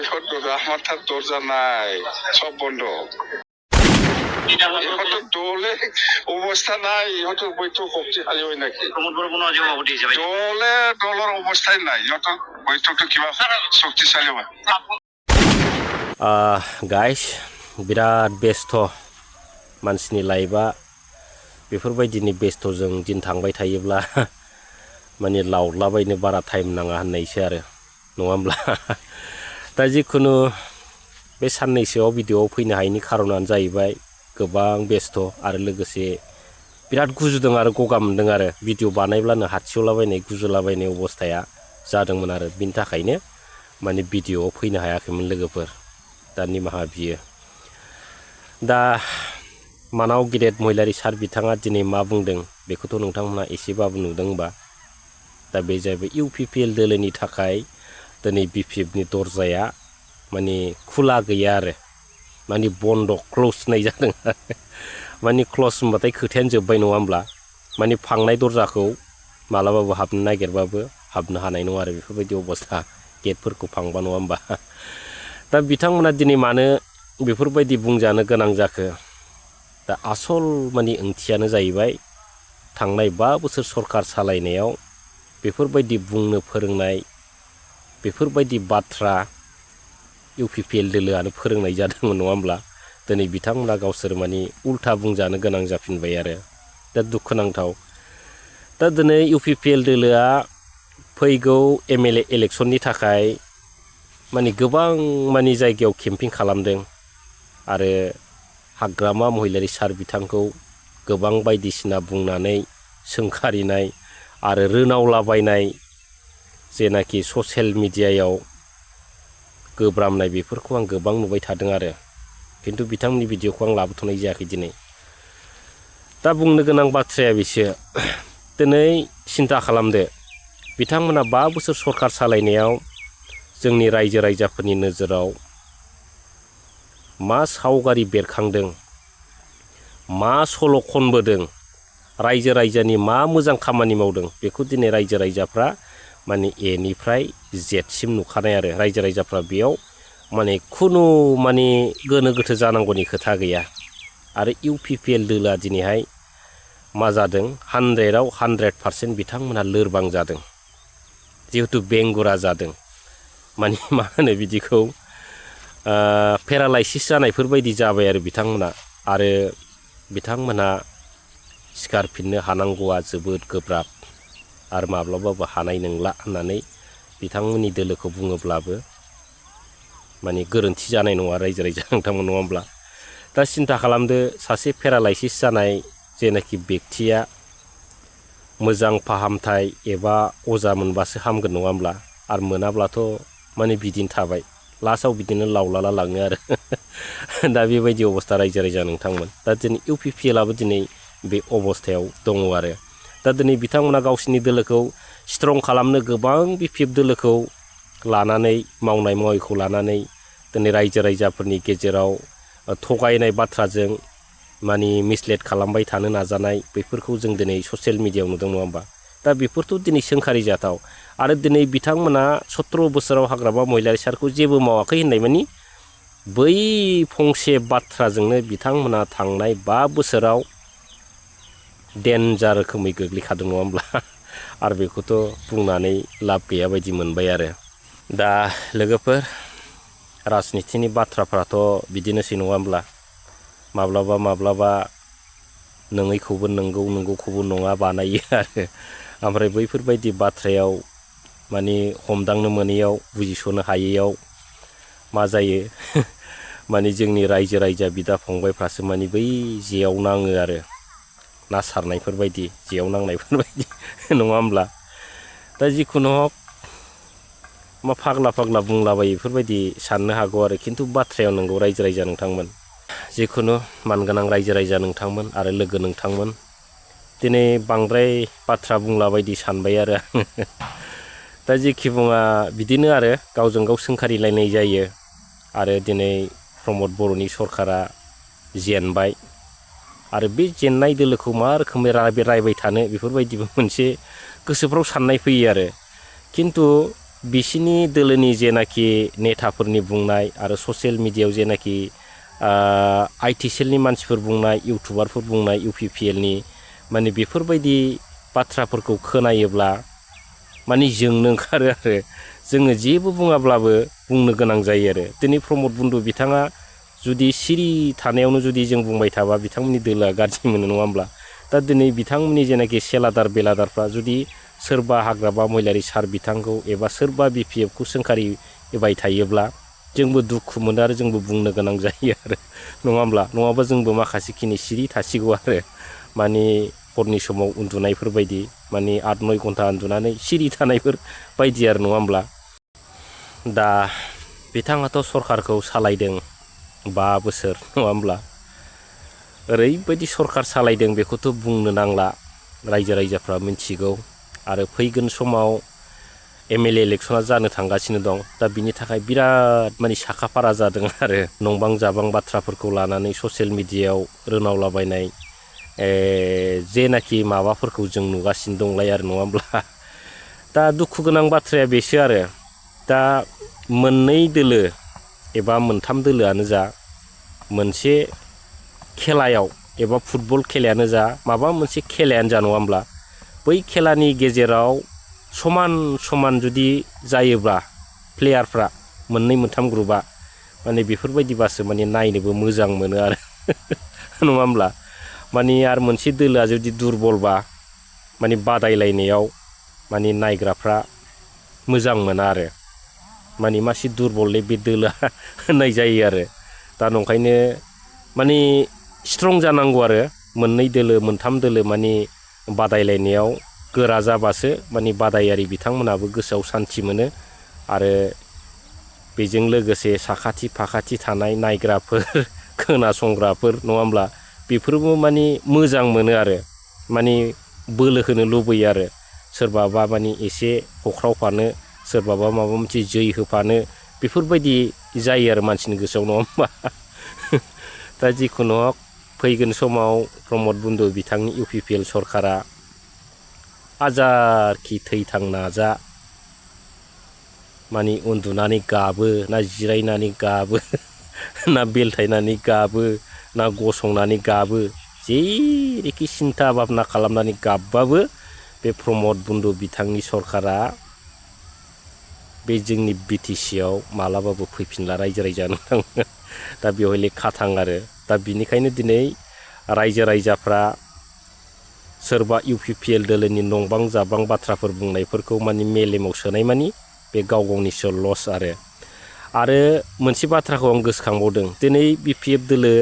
আমার তার দরজা নাই, সব বন্ধ। দলে অবস্থা নাই, হয়তো বৈঠক শক্তিশালী হয় নাকি দলে দলের অবস্থায় নাই, হয়তো বৈঠকটা কিবা শক্তিশালী হয়। गाइस बिराद बेस्थ मानसिनि लाइफआ बेफोरबायदिनि बेस्थ'जों दिन थांबाय थायोब्ला माने लावलाबायनो बारा टाइम नाङा होननायसो आरो नङा होमब्ला दा जिखुनु बे साननैसोआव भिडिअ'आव फैनो हायैनि खारनानो जाहैबाय गोबां बेस्थ' आरो लोगोसे बिराद गुजुदों आरो गगा मोनदों आरो भिडिअ' बानायब्लानो हातसिउलाबायनाय गुजुलाबायनाय अबस्थाया जादोंमोन आरो बिनि थाखायनो माने भिडिअ'आव फैनो हायाखैमोन लोगोफोर। दा निमाहा बियो। दा मानाव गेदेर महिलारि सार बिथाङा दिनै मा बुंदों बेखौथ' नोंथांमोना एसेबाबो नुदोंबा। दा बे जाहैबाय UPPL दोलोनि थाखाय दिनै BPFनि दरजाया माने खुला गैया आरो माने बन्द क्ल'स होननाय जादों माने क्ल'स होनबाथाय खोथायानो जोब्बाय नङा होमब्ला माने फांनाय दरजाखौ मालाबाबो हाबनो नागिरबाबो हाबनो हानाय नङा आरो बेफोरबायदि अबस्था गेटफोरखौ फांबा नङा होमबा। दा बिथांमोना दिनै मानो बेफोरबायदि बुंजानो गोनां जाखो। दा आसल माने ओंथियानो जाहैबाय थांनाय 5 बोसोर सरकार सालायनायाव बेफोरबायदि बुंनो फोरोंनाय बेफोरबायदि बाथ्रा UPPL दोलोआनो फोरोंनाय जादोंमोन नङा होमब्ला। दिनै बिथांमोना गावसोर माने उल्था बुंजानो गोनां जाफिनबाय आरो दा दुखुनांथाव। दा दिनै UPPL दोलोआ फैगौ MLA इलेक्सननि थाखाय माने गोबां माने जायगायाव केम्पिं खालामदों आरो हाग्रामा महिलारि सार बिथांखौ गोबां बायदिसिना बुंनानै सोंखारिनाय आरो रोनावलाबायनाय जेनाखि ससियेल मिडियायाव गोब्रामनाय बेफोरखौ आं गोबां नुबाय थादों आरो खिन्थु बिथांमोननि भिडिअ'खौ आं लाबोथ'नाय जायाखै दिनै। दा बुंनो गोनां बाथ्राया बिसो दिनै सिन्था खालामदो बिथांमोना 5 बोसोर सरकार सालायनायाव जोंनि रायजो राजाफोरनि नोजोराव मा सावगारि बेरखांदों, मा सल' खनबोदों, रायजो राजानि मा मोजां खामानि मावदों बेखौ दिनै रायजो राजाफ्रा माने Aनिफ्राय Zसिम नुखानाय आरो रायजो राजाफ्रा बेयाव माने खुनु माने गोनो गोथो जानांगौनि खोथा गैया। आरो UPPL दोलोआ दिनैहाय मा जादों 100आव 100% बिथांमोनहा लोरबां जादों जिहेथु बेंगुरा जादों माने मा होनो बिदिखौ पेरालाइसिस जानायफोर बायदि जाबाय आरो बिथांमोना आरो बिथांमोनहा सिखारफिननो हानांगौआ जोबोद गोब्राब आरो माब्लाबाबो हानाय नंला होननानै बिथांमोननि दोलोखौ बुङोब्लाबो माने गोरोन्थि जानाय नङा रायजो राजा नोंथांमोन नङा होमब्ला। दा सिन्था खालामदो सासे पेरालाइसिस जानाय जेनाखि बेक्तिया मोजां फाहामथाय एबा अजा मोनबासो हामगोन नङा होमब्ला आरो मोनाब्लाथ' माने बिदिनो थाबाय लास्टआव बिदिनो लावलाला लाङो आरो दा बेबायदि अबस्था रायजो राजा नोंथांमोन। दा दिनै UPPLआबो दिनै बे अबस्थायाव दङ आरो दा दिनै बिथांमोना गावसिनि दोलोखौ स्ट्रं खालामनो गोबां BPF दोलोखौ लानानै मावनाय मावैखौ लानानै दिनै रायजो राजाफोरनि गेजेराव थगायनाय बाथ्राजों माने मिसलेट खालामबाय थानो नाजानाय बेफोरखौ जों दिनै ससियेल मिडियायाव नुदों नङा होमबा। दा बेफोरथ' दिनै सोंखारि जाथाव आरो दिनै बिथांमोना 17 बोसोराव हाग्रामा महिलारि सारखौ जेबो मावाखै होननाय मानि बै फंसे बाथ्राजोंनो बिथांमोना थांनाय 5 बोसोराव डेन्जार रोखोमै गोग्लैखादों नङा होमब्ला आरो बेखौथ' बुंनानै लाब गैया बायदि मोनबाय आरो। दा लोगोफोर राजनितिनि बाथ्राफ्राथ' बिदिनोसै नङा होमब्ला माब्लाबा माब्लाबा नङैखौबो नंगौ नंगौखौबो नङा बानायो आरो ओमफ्राय बैफोरबायदि बाथ्रायाव माने हमदांनो मोनैयाव बुजिस'नो हायैयाव मा जायो माने जोंनि रायजो राजा बिदा फंबायफ्रासो माने बै जेयाव नाङो आरो ना सारनायफोरबायदि जेयाव नांनायफोरबायदि नङा होमब्ला। दा जिखुनु हक मा फाग्ला फाग्ला बुंलाबायो बेफोरबायदि साननो हागौ आरो खिन्थु बाथ्रायाव नंगौ रायजो राजा नोंथांमोन। जिखुनु मानगोनां रायजो राजा नोंथांमोन आरो लोगो नोंथांमोन दिनै बांद्राय बाथ्रा बुंलाबायदि सानबाय आरो आङो दा जेखि बुङा बिदिनो आरो गावजों गाव सोंखारिलायनाय जायो आरो दिनै प्रमद बर'नि सरकारा जेनबाय आरो बे जेननाय दोलोखौ मा रोखोमै रायबाय थानो बेफोरबायदिबो मोनसे गोसोफ्राव साननाय फैयो आरो खिन्थु बिसिनि दोलोनि जेनाखि नेताफोरनि बुंनाय आरो ससियेल मिडियायाव जेनाखि आइटि सेलनि मानसिफोर बुंनाय इउटुबारफोर बुंनाय UPPLनि माने बेफोरबायदि बाथ्राफोरखौ खोनायोब्ला माने जोंनो ओंखारो आरो जोङो जेबो बुङाब्लाबो बुंनो गोनां जायो आरो दिनै प्रमद बन्धु बिथाङा जुदि सिरि थानायावनो जुदि जों बुंबाय थाबा बिथांमोननि दोलोआ गाज्रि मोनो नङा होमब्ला दा दिनै बिथांमोननि जेनाखि सेलादार बेलादारफ्रा जुदि सोरबा हाग्रा बा मैलारि सार बिथांखौ एबा सोरबा BPFखौ सोंखारिबाय थायोब्ला जोंबो दुखु मोनो आरो जोंबो बुंनो गोनां जायो आरो नङा होमब्ला नङाबा जोंबो माखासेखिनि सिरि थासिगौ आरो माने हरनि समाव उन्दुनायफोरबायदि माने 8-9 घन्टा उन्दुनानै सिरि थानायफोर बायदि आरो नङा होमब्ला दा बिथाङाथ' सरखारखौ सालायदों 5 बोसोर नङा होमब्ला ओरैबायदि सरखार सालायदों बेखौथ' बुंनो नांला रायजो राजाफ्रा मिथिगौ आरो फैगोन समाव MLA इलेक्सना जानो थांगासिनो दं दा बिनि थाखाय बिराद माने साखाफारा जादों आरो नंबां जाबां बाथ्राफोरखौ लानानै ससियेल मिडियायाव रोनावलाबायनाय जेनाखि माबाफोरखौ जों नुगासिनो दंलाय आरो नङा होमब्ला दा दुखु गोनां बाथ्राया बेसो आरो दा मोननै दोलो एबा मोनथाम दोलोआनो जा मोनसे खेलायाव एबा फुटबल खेलायानो जा माबा मोनसे खेलायानो जा नङा होमब्ला बै खेलानि गेजेराव समान समान जुदि जायोब्ला प्लेयारफ्रा मोननै मोनथाम ग्रुपआ माने बेफोरबायदिबासो माने नायनोबो मोजां मोनो आरो नङा होमब्ला माने आरो मोनसे दोलोआ जुदि दुरबलबा माने बादायलायनायाव माने नायग्राफ्रा मोजां मोना आरो माने मासे दुरबललै बे दोलोआ होननाय जायो आरो दा नंखायनो माने स्ट्रं जानांगौ आरो मोननै दोलो मोनथाम दोलो माने बादायलायनायाव गोरा जाबासो माने बादायारि बिथांमोनाबो गोसोआव सान्थि मोनो आरो बेजों लोगोसे साखाथि फाखाथि थानाय नायग्राफोर खोनासंग्राफोर नङा होमब्ला बेफोरबो माने मोजां मोनो आरो माने बोलो होनो लुबैयो आरो सोरबाबा माने एसे हख्रावफानो सोरबाबा माबा मोनसे जै होफानो बेफोरबायदि जायो आरो मानसिनि गोसोआव नङा होमबा दा जिखुनु फैगोन समाव प्रमद बन्धु बिथांनि UPPL सरकारा हाजारखि थैथां नाजा माने उन्दुनानै गाबो ना जिरायनानै गाबो ना बेलथायनानै गाबो ना गसंनानै गाबो जेरैखि सिन्था भाबना खालामनानै गाबबाबो बे प्रमद बन्धु बिथांनि सरकारा बे जोंनि BTCआव मालाबाबो फैफिनला रायजो राजा नोंथां दा बेवहाय खाथां आरो दा बिनिखायनो दिनै रायजो राजाफ्रा सोरबा UPPL दोलोनि नंबां जाबां बाथ्राफोर बुंनायफोरखौ माने मेलेमाव सोनाय मानि बे गाव गावनिसो लस आरो मोनसे बाथ्राखौ आं गोसोखांबावदों दिनै BPF दोलो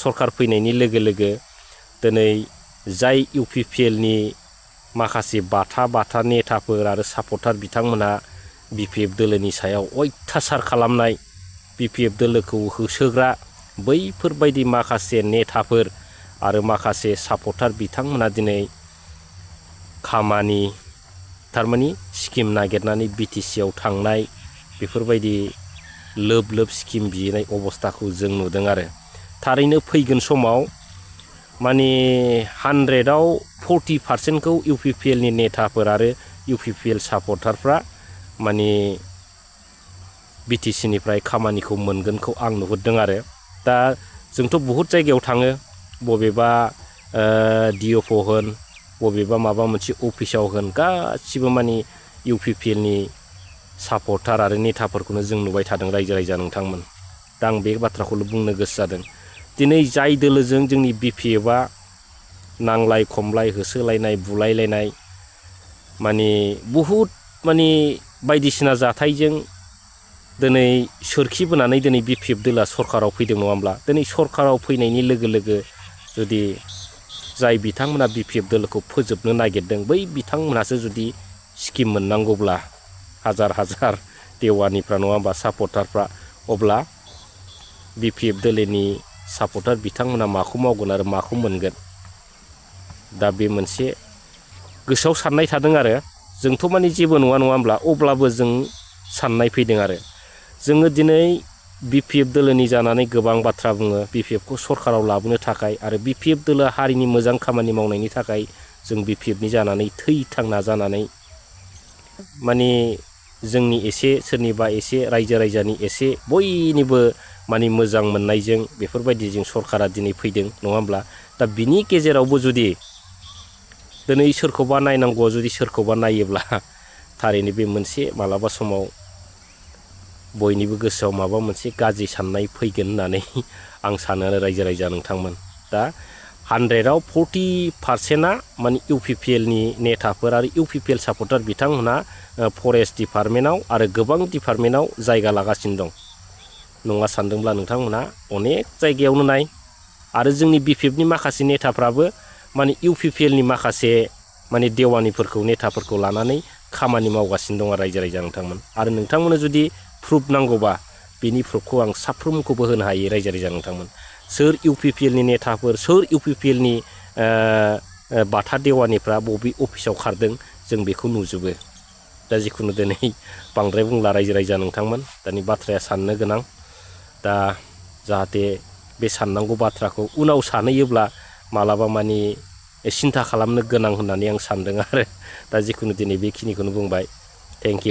सरकार फैनायनि लोगो लोगो दिनै जाय UPPLनि माखासे बाथा नेताफोर आरो सापर्टार बिथांमोना BPF दोलोनि सायाव अयथासार खालामनाय BPF दोलोखौ होसोग्रा बैफोरबायदि माखासे नेताफोर आरो माखासे सापर्टार बिथांमोना दिनै खामानि थारमानि स्किम नागिरनानै BTCआव थांनाय बेफोरबायदि लोब लोब स्किम बिनाय अबस्थाखौ जों नुदों आरो थारैनो फैगोन समाव माने 100आव 40%खौ UPPLनि नेताफोर आरो UPPL सापर्टारफ्रा माने BTCनिफ्राय खामानिखौ मोनगोनखौ आं नुहुरदों आरो दा जोंथ' बहुद जायगायाव थाङो बबेबा DOF होन बबेबा माबा मोनसे अफिसाव होन गासिबो माने UPPLनि सापर्टार आरो नेताफोरखौनो जों नुबाय थादों रायजो राजा नोंथांमोन दा आं बे बाथ्राखौल' बुंनो गोसो जादों दिनै जाय दोलोजों जोंनि BPFआ नांलाय खमलाय होसोलायनाय बुलायलायनाय माने बहुद माने बायदिसिना जाथायजों दिनै सोरखिबोनानै दिनै BPF दोलोआ सरकाराव फैदों नङा होमब्ला दिनै सरकाराव फैनायनि लोगो लोगो जुदि जाय बिथांमोना BPF दोलोखौ फोजोबनो नागिरदों बै बिथांमोनासो जुदि स्किम मोननांगौब्ला हाजार हाजार देवानिफ्रा नङा होमबा सापर्टारफ्रा अब्ला BPF दोलोनि सापर्टार बिथांमोना माखौ मावगोन आरो माखौ मोनगोन दा बे मोनसे गोसोआव साननाय थादों आरो जोंथ' माने जेबो नङा होमब्ला अब्लाबो जों साननाय फैदों आरो जोङो दिनै BPF दोलोनि जानानै गोबां बाथ्रा बुङो BPFखौ सरकाराव लाबोनो थाखाय आरो BPF दोलोआ हारिनि मोजां खामानि मावनायनि थाखाय जों BPFनि जानानै थैथां नाजानानै माने जोंनि एसे सोरनिबा एसे रायजो राजानि एसे बयनिबो माने मोजां मोननायजों बेफोरबायदिजों सरकारा दिनै फैदों नङा होमब्ला दा बिनि गेजेरावबो जुदि दिनै सोरखौबा नायनांगौआ जुदि सोरखौबा नायोब्ला थारैनो बे मोनसे मालाबा समाव बयनिबो गोसोआव माबा मोनसे गाज्रि साननाय फैगोन होननानै आं सानो आरो रायजो राजा नोंथांमोन दा 100आव 40%आ माने UPPLनि नेताफोर आरो UPPL सापर्टार बिथांमोनहा फरेस्ट डिपार्टमेन्टआव आरो गोबां डिपार्टमेन्टआव जायगा लागासिनो दं नङा सानदोंब्ला नोंथांमोनहा अनेक जायगायावनो नाय आरो जोंनि BPFनि माखासे नेताफ्राबो माने UPPLनि माखासे माने देवानिफोरखौ नेताफोरखौ लानानै खामानि मावगासिनो दं रायजो राजा नोंथांमोन आरो नोंथांमोननो जुदि प्रुफ नांगौबा बेनि प्रुफखौ आं साफ्रोमखौबो होनो हायो रायजो राजा नोंथांमोन सोर UPPLनि नेताफोर सोर UPPLनि बाथा देवानिफ्रा बबे अफिसाव खारदों जों बेखौ नुजोबो दा जिखुनु दिनै बांद्राय बुंला रायजो राजा नोंथांमोन दानि बाथ्राया साननो गोनां दा जाहाथे बे साननांगौ बाथ्राखौ उनाव सानहैयोब्ला मालाबा मानि सिन्था खालामनो गोनां होननानै आं सानदों आरो दा जिखुनु दिनै बेखिनिखौनो बुंबाय थेंक इउ